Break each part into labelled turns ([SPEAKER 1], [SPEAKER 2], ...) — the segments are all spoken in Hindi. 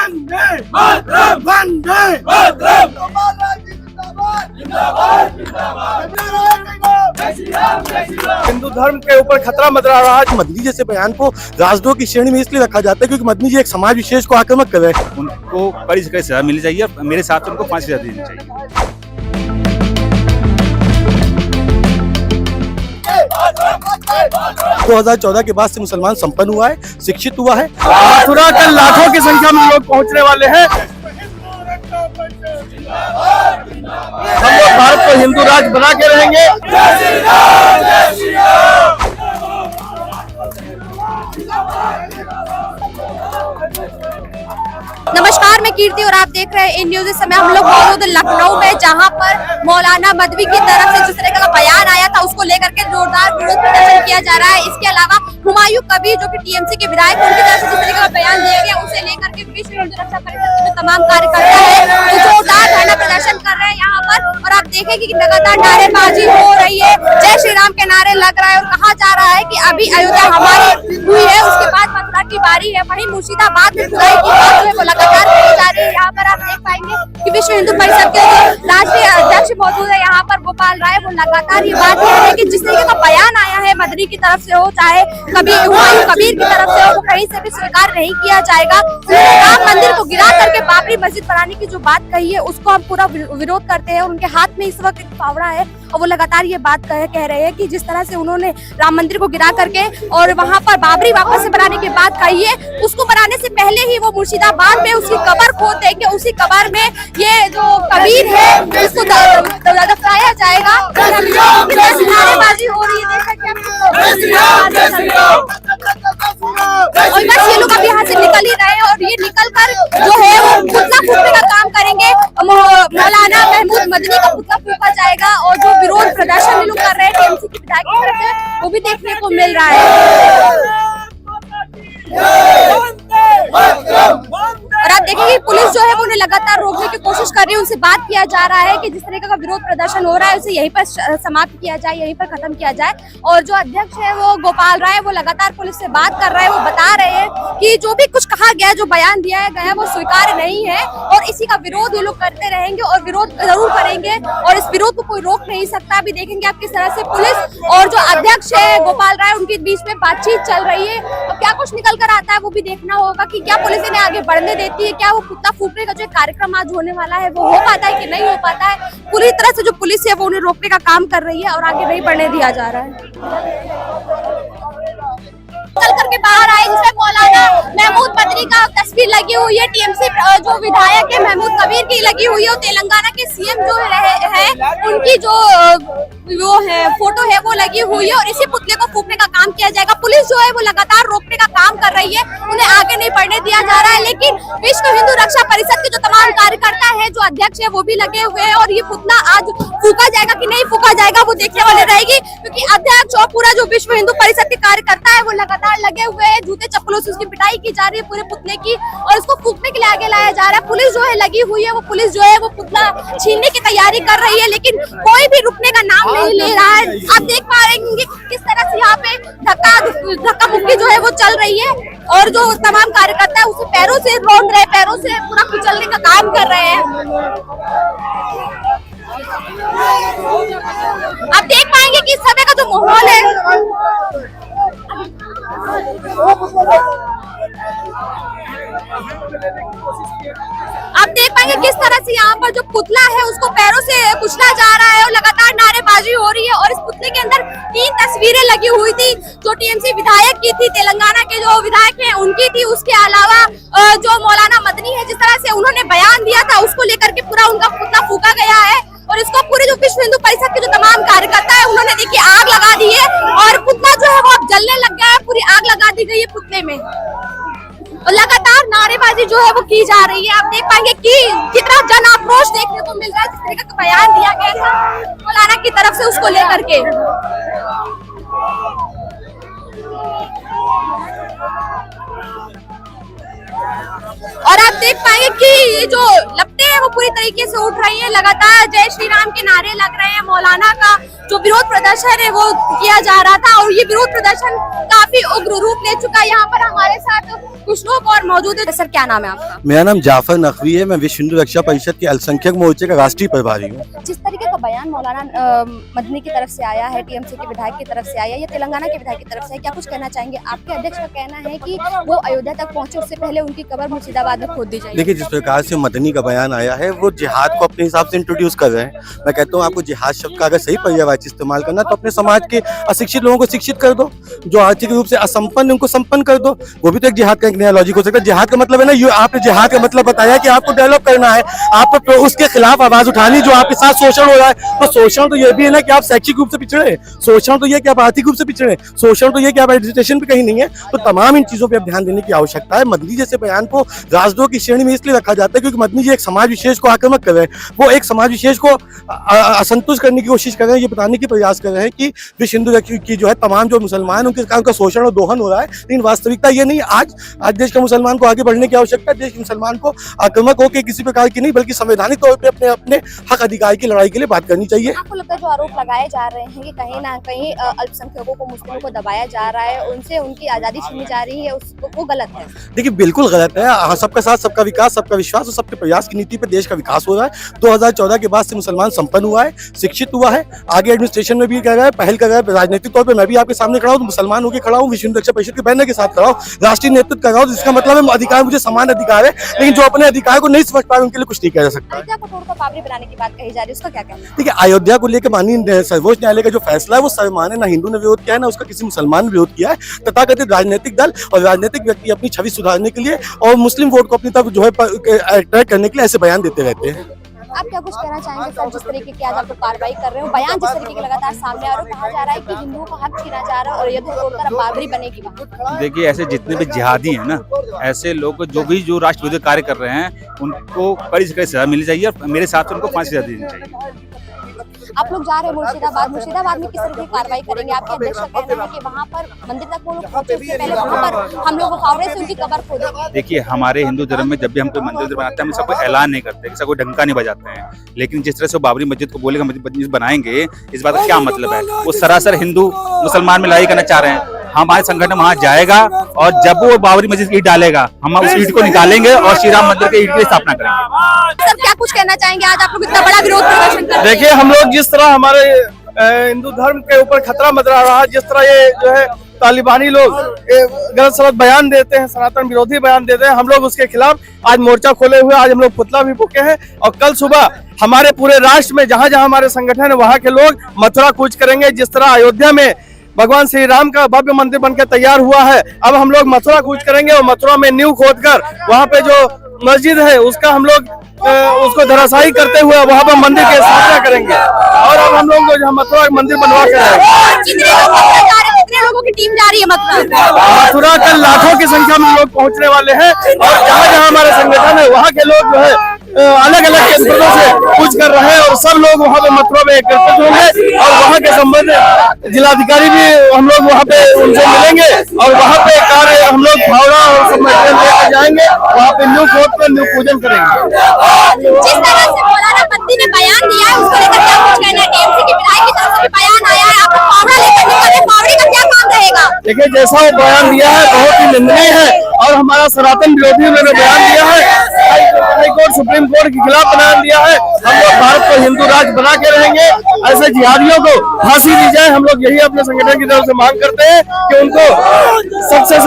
[SPEAKER 1] वंदे मातरम, वंदे मातरम।
[SPEAKER 2] हिंदू धर्म के ऊपर खतरा मंडरा रहा है। मदनी जैसे बयान को राजद्रोह की श्रेणी में इसलिए रखा जाता है क्योंकि मदनी जी एक समाज विशेष को आक्रामक कर रहे हैं।
[SPEAKER 3] उनको कड़ी से कड़ी सजा मिलनी चाहिए और मेरे हिसाब से उनको 5 सजा देनी चाहिए।
[SPEAKER 2] 2014 के बाद से मुसलमान संपन्न हुआ है, शिक्षित हुआ है।
[SPEAKER 1] मथुरा के लाखों की संख्या में लोग पहुंचने वाले हैं। हम लोग भारत को हिंदू राज्य बना के रहेंगे।
[SPEAKER 4] नमस्कार, मैं कीर्ति और आप देख रहे हैं इन न्यूज। इस समय हम लोग मौजूद लखनऊ में, जहां पर मौलाना मदवी की तरफ से जिस तरह का बयान आया था उसको लेकर के जोरदार विरोध प्रदर्शन किया जा रहा है। इसके अलावा हुमायूं कबीर जो कि टीएमसी के विधायक, उनकी तरफ से जिस तरह का बयान दिया गया उसे लेकर के विश्व हिंदू रक्षा परिषद के तमाम कार्यकर्ता है वो जोरदार धरना प्रदर्शन कर रहे हैं यहाँ पर। और आप देखेंगे कि लगातार नारेबाजी हो रही है, जय श्री राम के नारे लग रहा है और कहा जा रहा है कि अभी अयोध्या हमारी हुई है, उसके बाद मथुरा की बारी है। वहीं मुर्शिदाबाद में खुदाई की बात है वो लगातार की जा रही है। यहाँ पर आप देख पाएंगे कि विश्व हिंदू परिषद के राष्ट्रीय अध्यक्ष मौजूद है यहाँ पर, गोपाल राय, वो लगातार ये बात कह रहे हैं कि जिस तरीके का बयान आया है मदनी की तरफ से हो चाहे कबीर हुमायूं कबीर की तरफ से हो, वो कहीं से भी स्वीकार नहीं किया जाएगा। राम मंदिर को गिरा करके बाबरी मस्जिद बनाने की जो बात कही है उसको हम पूरा विरोध करते हैं। उनके हाथ में इस वक्त एक फावड़ा है और वो लगातार ये बात कह रहे हैं कि जिस तरह से उन्होंने राम मंदिर को गिरा करके और वहां पर बाबरी वापस से बनाने की बात कही है, उसको बनाने से पहले ही वो मुर्शिदाबाद में उसकी कब्र खोद देंगे, उसी कब्र में ये जो कबीर है उसको दफनाया जाएगा। नारेबाजी हो रही है, और बस ये लोग अभी यहाँ से निकल ही रहे हैं और ये निकल कर जो है वो पुतला फूकने का काम करेंगे। मौलाना महमूद मदनी का पुतला फूका जाएगा और जो विरोध प्रदर्शन ये लोग कर रहे हैं टीएमसी के विधायक की तरफ से वो भी देखने को मिल रहा है। और आप देखेंगे पुलिस जो है वो उन्हें लगातार रोकने की कोशिश कर रही है, उनसे बात किया जा रहा है कि जिस तरीके का विरोध प्रदर्शन हो रहा है उसे यहीं पर समाप्त किया जाए, यहीं पर खत्म किया जाए। और जो अध्यक्ष है वो गोपाल राय, वो लगातार पुलिस से बात कर रहे हैं, वो बता रहे हैं कि जो भी कुछ कहा गया, जो बयान दिया गया वो स्वीकार्य नहीं है और इसी का विरोध ये लोग करते रहेंगे और विरोध जरूर करेंगे और इस विरोध को कोई रोक नहीं सकता। अभी देखेंगे आप किस तरह से पुलिस और जो अध्यक्ष है गोपाल राय उनके बीच में बातचीत चल रही है। अब क्या कुछ निकल कर आता है वो भी देखना होगा कि क्या पुलिस इन्हें आगे बढ़ने देती है, क्या वो पुतला फूकने का जो कार्यक्रम आज होने वाला है वो हो पाता है कि नहीं हो पाता है। पूरी तरह से जो पुलिस है वो उन्हें रोकने का काम कर रही है और आगे नहीं बढ़ने दिया जा रहा है। चल करके बाहर आए जिसमें मौलाना महमूद मदनी का तस्वीर लगी हुई है, टीएमसी जो विधायक है महमूद कबीर की लगी हुई है और तेलंगाना के सीएम जो है उनकी जो वो है फोटो है वो लगी हुई है और इसी पुतले को फूकने का काम किया जाएगा। पुलिस जो है वो लगातार रोकने का काम कर रही है, उन्हें आगे नहीं बढ़ने दिया जा रहा है। लेकिन विश्व हिंदू रक्षा परिषद के जो तमाम कार्यकर्ता है, जो अध्यक्ष है वो भी लगे हुए हैं और ये पुतला आज फूका जाएगा कि नहीं फूका जाएगा वो देखने वाले रहेगी, क्योंकि अध्यक्ष और पूरा जो विश्व हिंदू परिषद के कार्यकर्ता है वो लगातार लगे हुए हैं। जूते चप्पलों से उसकी पिटाई की जा रही है पूरे पुतले की और इसको फूकने के लिए आगे लाया जा रहा है। पुलिस जो है लगी हुई है, वो पुलिस जो है वो पुतला छीनने की तैयारी कर रही है, लेकिन कोई भी रुकने का नाम नहीं ले रहा है। आप देख पा रहे हैं किस तरह से यहाँ पे धक्का मुक्की जो है वो चल रही है और जो तमाम कार्यकर्ता है उसे पैरों से रौंद रहे, पैरों से पूरा कुचलने का काम कर रहे हैं। आप देख पाएंगे कि इस समय का जो माहौल है आप देख पाएंगे किस तरह से यहाँ पर जो पुतला है उसको पैरों से कुचला जा रहा है और लगातार नारेबाजी हो रही है। और इस पुतले के अंदर 3 तस्वीरें लगी हुई थी जो टीएमसी विधायक की थी, तेलंगाना के जो विधायक हैं उनकी थी। उसके अलावा जो मौलाना मदनी है जिस तरह से उन्होंने बयान दिया था उसको लेकर के पूरा उनका पुतला फूका गया है और इसको पूरे जो विश्व हिंदू परिषद के जो तमाम कार्यकर्ता है उन्होंने देखिए आग लगा दी है और पुतला जो है वो अब जलने लग गया है, पूरी आग लगा दी गई है पुतले में और लगातार नारेबाजी जो है वो की जा रही है। आप देख पाएंगे कि कितना जन आक्रोश देखने को मिल रहा है जिस तरीके का बयान दिया गया था मौलाना की तरफ से उसको लेकर के। और आप देख पाएंगे कि ये जो लपटें हैं वो पूरी तरीके से उठ रही है, लगातार जय श्री राम के नारे लग रहे हैं। मौलाना का जो विरोध प्रदर्शन है वो किया जा रहा था और ये विरोध प्रदर्शन काफी उग्र रूप ले चुका है। यहाँ पर हमारे साथ कुछ लोग और मौजूद है। सर क्या नाम है आपका?
[SPEAKER 2] मेरा नाम जाफर नकवी है। मैं विश्व हिंदू रक्षा परिषद के अल्पसंख्यक मोर्चे का राष्ट्रीय प्रभारी हूँ।
[SPEAKER 4] जिस तरीके का बयान मौलाना मदनी की तरफ से आया है, टीएमसी के विधायक की तरफ से आया या तेलंगाना के विधायक की तरफ से, क्या कुछ कहना चाहेंगे? आपके अध्यक्ष का कहना है कि वो अयोध्या तक पहुंचे उससे पहले उनकी कब्र मुर्शिदाबाद में खोद दी जाएगी।
[SPEAKER 2] देखिए, जिस प्रकार से मदनी का बयान आया है वो जिहाद को अपने हिसाब से इंट्रोड्यूस कर रहे हैं। मैं कहता हूँ आपको जिहाद शब्द का अगर सही पर्यायवाची इस्तेमाल करना तो अपने समाज के अशिक्षित लोगों को शिक्षित कर दो, जो आर्थिक रूप से असंपन्न उनको संपन्न कर दो। वो भी तो एक जिहाद का एक नया लॉजिक हो सकता है। जिहाद का मतलब है ना, आपने जिहाद का मतलब बताया कि आपको डेवलप करना है, आपको उसके खिलाफ आवाज उठानी जो आपके साथ शोषण हो रहा है। तो शोषण तो ये भी है ना कि आप शैक्षिक रूप से पिछड़े, शोषण तो ये कि आप आर्थिक रूप से पिछड़े, शोषण तो ये कि आप एजुकेशन पे कहीं नहीं है। तो तमाम इन चीजों पर ध्यान देने की आवश्यकता है। मदनी जैसे बयान को राजद्रोह की श्रेणी में इसलिए रखा जाता है क्योंकि मदनी जी एक समाज विशेष को आक्रामक कर रहे हैं, वो एक समाज विशेष को असंतुष्ट करने की कोशिश कर रहे हैं, ये बताने की प्रयास कर रहे हैं कि विश्व हिंदू की जो है तमाम जो मुसलमान उनके कारण का शोषण और दोहन हो रहा है। लेकिन वास्तविकता ये नहीं। आज देश के मुसलमान को आगे बढ़ने की आवश्यकता है। देश के मुसलमान को आक्रामक होकर किसी प्रकार की नहीं बल्कि संवैधानिक तौर पर अपने अपने हक अधिकार की लड़ाई के लिए बात करनी चाहिए।
[SPEAKER 4] आपको लगता है जो आरोप लगाए जा रहे हैं कि कहीं ना कहीं अल्पसंख्यकों को, मुस्लिमों को दबाया जा रहा है, उनसे उनकी आजादी छीनी जा रही है, उसको वो गलत है?
[SPEAKER 2] देखिए, बिल्कुल गलत है। सबका साथ, सबका विकास, सबका विश्वास और सबके प्रयास की नीति पे देश का विकास हो रहा है। 2014 के बाद से मुसलमान संपन्न हुआ है, शिक्षित हुआ है, आगे एडमिनिस्ट्रेशन में भी कर रहा है, पहल कर रहा है। राजनीतिक तौर पे मैं भी आपके सामने खड़ा हूँ, मुसलमान होकर खड़ा हूँ, विश्व हिंदू रक्षा परिषद के बैनर के साथ खड़ा हूँ, राष्ट्रीय नेतृत्व कर रहा हूँ। जिसका मतलब है अधिकार, मुझे समान अधिकार है। लेकिन जो अपने अधिकार को नहीं समझ पा रहे उनके लिए कुछ नहीं किया जा सकता।
[SPEAKER 4] अयोध्या को तोड़कर बाबरी बनाने की बात कही जा रही है, उसका क्या कहना है?
[SPEAKER 2] देखिए, अयोध्या को लेकर माननीय सर्वोच्च न्यायालय का जो फैसला है वो सर्वमान्य, ना हिंदू ने विरोध किया है ना उसका किसी मुसलमान ने विरोध किया है। तथाकथित राजनीतिक दल और राजनीतिक व्यक्ति अपनी छवि सुधारने के लिए और मुस्लिम वोट को अपनी तरफ जो है अट्रैक्ट करने के लिए ऐसे बयान देते रहते हैं।
[SPEAKER 4] आप क्या कुछ कहना चाहेंगे सर, जिस तरीके की आज आप लोग कार्रवाई कर रहे हो, बयान जिस तरीके के लगातार सामने आ रहे हो, कहा जा रहा है कि हिंदुओं का हक छीना जा रहा है और अयोध्या तोड़कर अब बाबरी बनेगी वहाँ?
[SPEAKER 3] देखिए, ऐसे जितने भी जिहादी हैं ना, ऐसे लोग जो राष्ट्र विरोधी कार्य कर रहे हैं उनको कड़ी से कड़ी सजा मिलनी चाहिए और मेरे हिसाब से उनको फांसी सजा देनी चाहिए।
[SPEAKER 4] आप लोग जा रहे हैं मुर्शिदाबाद में किस तरह की कार्रवाई करेंगे? आपके अध्यक्ष का कहना है कि वहाँ पर मंदिर तक वो लोग पहुंचे उससे पहले वहाँ पर हम लोग फावड़े से उनकी कब्र खोदेंगे।
[SPEAKER 3] देखिए, हमारे हिंदू धर्म में जब भी हम कोई मंदिर बनाते हैं हम इसका कोई ऐलान नहीं करते, इसका कोई डंका नहीं बजाते हैं। लेकिन जिस तरह से बाबरी मस्जिद को बोलेगा मस्जिद बनाएंगे, इस बात का क्या मतलब है? वो सरासर हिंदू मुसलमान में लड़ाई करना चाह रहे हैं। हमारे संगठन वहाँ जाएगा और जब वो बाबरी मस्जिद की ईंट डालेगा हम उस ईंट को निकालेंगे और श्री राम मंदिर के ईंट की स्थापना करेंगे।
[SPEAKER 4] सर क्या कुछ कहना चाहेंगे? आज आप लोग इतना बड़ा विरोध प्रदर्शन कर रहे हैं।
[SPEAKER 1] देखिए, हम लोग जिस तरह हमारे हिंदू धर्म के ऊपर खतरा मंडरा रहा है, जिस तरह ये जो है तालिबानी लोग गलत सलत बयान देते हैं, सनातन विरोधी बयान देते हैं, हम लोग उसके खिलाफ आज मोर्चा खोले हुए। आज हम लोग पुतला भी फूके हैं और कल सुबह हमारे पूरे राष्ट्र में जहां जहां हमारे संगठन है वहां के लोग मथुरा कूच करेंगे। जिस तरह अयोध्या में भगवान श्री राम का भव्य मंदिर बनकर तैयार हुआ है, अब हम लोग मथुरा कूच करेंगे और मथुरा में नींव खोदकर वहां पे जो मस्जिद है उसका हम लोग उसको धराशायी करते हुए वहां पर मंदिर की स्थापना करेंगे। और अब हम लोग जो मथुरा मंदिर बनवा कर
[SPEAKER 4] कितने लोगों की टीम जा रही है
[SPEAKER 1] मथुरा कल लाखों की संख्या में लोग पहुंचने वाले हैं और जहाँ जहाँ हमारे संगठन है वहाँ के लोग जो है अलग अलग केंद्रों से कूच कर रहे हैं और सब लोग वहाँ पे मथुरा में एकत्रित होंगे और वहाँ के संबंधित जिलाधिकारी भी हम लोग वहाँ पे उनसे मिलेंगे और वहाँ पे कार्य हम लोग फावड़ा और सब मटेरियल लेकर जाएंगे, वहाँ पे न्यू खोद कर न्यू पूजन करेंगे।
[SPEAKER 4] जिस तरह से मौलाना मदनी ने बयान दिया है उसको लेकर क्या कुछ कहना है? टीएमसी के विधायक की तरफ से बयान आया है, आप फावड़ा लेकर निकले, फावड़े का क्या काम रहेगा?
[SPEAKER 1] देखिए, जैसा वो बयान दिया है बहुत ही निंदनीय है और हमारा सनातन विरोधी उन्होंने बयान दिया है, हाई कोर्ट सुप्रीम कोर्ट के खिलाफ बयान दिया है। हम लोग भारत को हिंदू राज्य बना के रहेंगे, ऐसे जिहादियों को फांसी दी जाए। हम लोग यही अपने संगठन की तरफ से मांग करते हैं कि उनको सबसे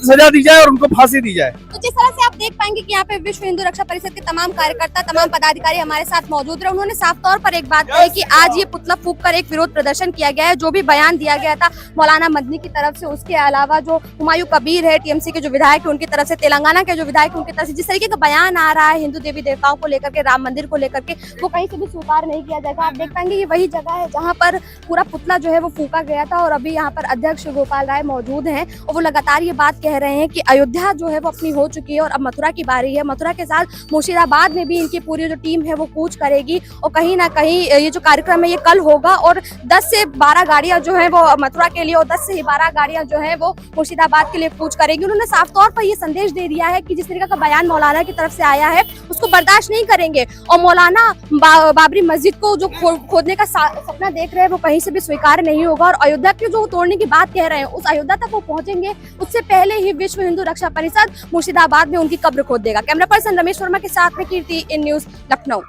[SPEAKER 1] सजा दी जाए और उनको फांसी दी जाए।
[SPEAKER 4] तो जिस तरह से आप देख पाएंगे कि यहाँ पे विश्व हिंदू रक्षा परिषद के तमाम कार्यकर्ता, तमाम पदाधिकारी हमारे साथ मौजूद रहे। उन्होंने साफ तौर पर एक बात कही कि आज ये पुतला फूंक कर एक विरोध प्रदर्शन किया गया है। जो भी बयान दिया गया था मौलाना मदनी की तरफ से, उसके अलावा जो हुमायूं कबीर है टीएमसी के जो विधायक है उनकी तरफ से, तेलंगाना के जो विधायक उनकी तरफ से, जिस तरीके का बयान आ रहा है हिंदू देवी देवताओं को लेकर के, राम मंदिर को लेकर के, वो कहीं से भी स्वीकार नहीं किया जाएगा। आप देख पाएंगे ये वही जगह है जहाँ पर पूरा पुतला जो है वो फूका गया था और अभी यहाँ पर अध्यक्ष गोपाल राय मौजूद हैं और वो लगातार ये बात कह रहे हैं कि अयोध्या जो है वो अपनी हो चुकी है और अब मथुरा की बारी है। मथुरा के साथ मुर्शिदाबाद में भी इनकी पूरी जो टीम है वो कूच करेगी और कहीं ना कहीं ये जो कार्यक्रम है ये कल होगा और 10 से 12 गाड़ियां जो है वो मथुरा के लिए और 10 से 12 गाड़ियां जो है वो मुर्शिदाबाद के लिए कूच करेगी। उन्होंने साफ तौर पर ये संदेश दे दिया है कि जिस तरीके का बयान मौलाना की तरफ से आया है उसको उसको बर्दाश्त नहीं करेंगे। और मौलाना बाबरी मस्जिद को जो खोदने का सपना देख रहे हैं वो कहीं से भी स्वीकार नहीं होगा। और अयोध्या की जो तोड़ने की बात कह रहे हैं उस अयोध्या तक वो पहुंचेंगे उससे पहले ही विश्व हिंदू रक्षा परिषद मुर्शिदाबाद में उनकी कब्र खोद देगा। कैमरा पर्सन रमेश वर्मा के साथ में कीर्ति, इन न्यूज, लखनऊ।